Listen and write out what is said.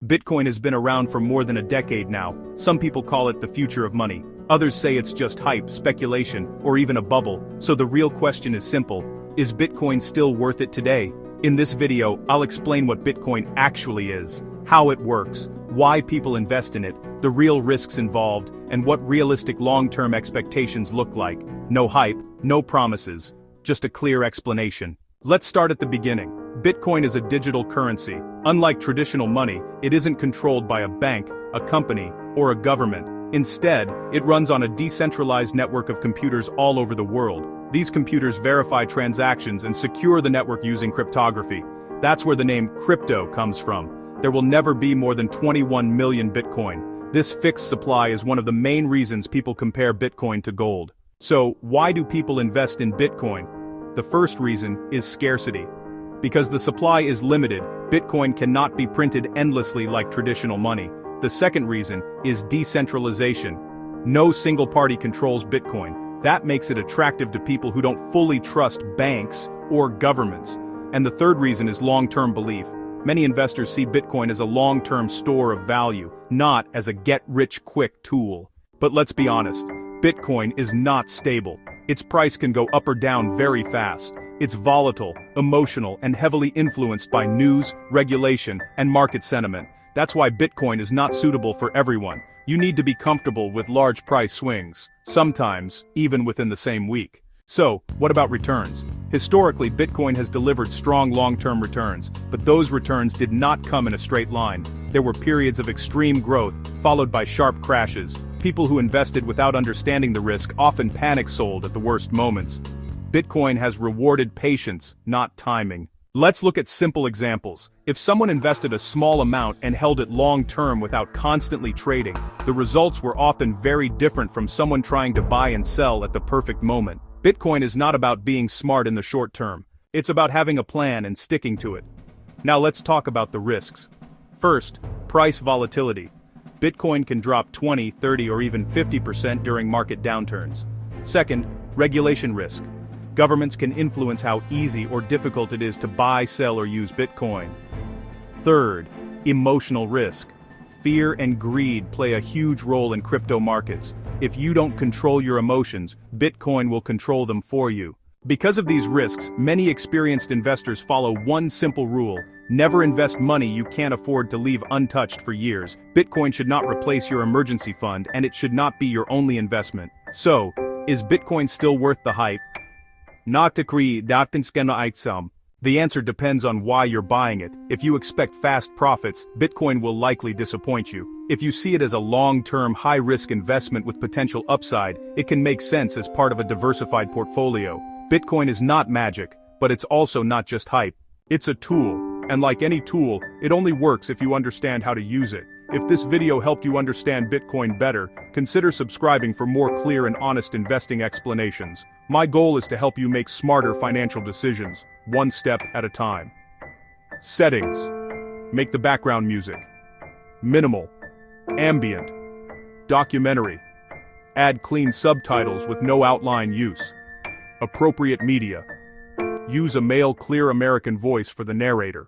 Bitcoin has been around for more than a decade now. Some people call it the future of money. Others say it's just hype, speculation, or even a bubble. So the real question is simple: is Bitcoin still worth it today? In this video, I'll explain what Bitcoin actually is, how it works, why people invest in it, the real risks involved, and what realistic long-term expectations look like. No hype, no promises, just a clear explanation. Let's start at the beginning. Bitcoin is a digital currency. Unlike traditional money, it isn't controlled by a bank, a company, or a government. Instead, it runs on a decentralized network of computers all over the world. These computers verify transactions and secure the network using cryptography. That's where the name crypto comes from. There will never be more than 21 million Bitcoin. This fixed supply is one of the main reasons people compare Bitcoin to gold. So, why do people invest in Bitcoin? The first reason is scarcity. Because the supply is limited, Bitcoin cannot be printed endlessly like traditional money. The second reason is decentralization. No single party controls Bitcoin. That makes it attractive to people who don't fully trust banks or governments. And the third reason is long-term belief. Many investors see Bitcoin as a long-term store of value, not as a get-rich-quick tool. But let's be honest, Bitcoin is not stable. Its price can go up or down very fast. It's volatile, emotional, and heavily influenced by news, regulation, and market sentiment. That's why Bitcoin is not suitable for everyone. You need to be comfortable with large price swings, sometimes even within the same week. So, what about returns? Historically, Bitcoin has delivered strong long-term returns, but those returns did not come in a straight line. There were periods of extreme growth, followed by sharp crashes. People who invested without understanding the risk often panic sold at the worst moments. Bitcoin has rewarded patience, not timing. Let's look at simple examples. If someone invested a small amount and held it long-term without constantly trading, the results were often very different from someone trying to buy and sell at the perfect moment. Bitcoin is not about being smart in the short term. It's about having a plan and sticking to it. Now let's talk about the risks. First, price volatility. Bitcoin can drop 20, 30, or even 50% during market downturns. Second, regulation risk. Governments can influence how easy or difficult it is to buy, sell, or use Bitcoin. Third, emotional risk. Fear and greed play a huge role in crypto markets. If you don't control your emotions, Bitcoin will control them for you. Because of these risks, many experienced investors follow one simple rule: never invest money you can't afford to leave untouched for years. Bitcoin should not replace your emergency fund, and it should not be your only investment. So, is Bitcoin still worth the hype? The answer depends on why you're buying it. If you expect fast profits, Bitcoin will likely disappoint you. If you see it as a long-term, high-risk investment with potential upside, it can make sense as part of a diversified portfolio. Bitcoin is not magic, but it's also not just hype. It's a tool, and like any tool, it only works if you understand how to use it. If this video helped you understand Bitcoin better, consider subscribing for more clear and honest investing explanations. My goal is to help you make smarter financial decisions, one step at a time. Settings. Make the background music minimal, ambient, documentary. Add clean subtitles with no outline use. Appropriate media. Use a male, clear American voice for the narrator.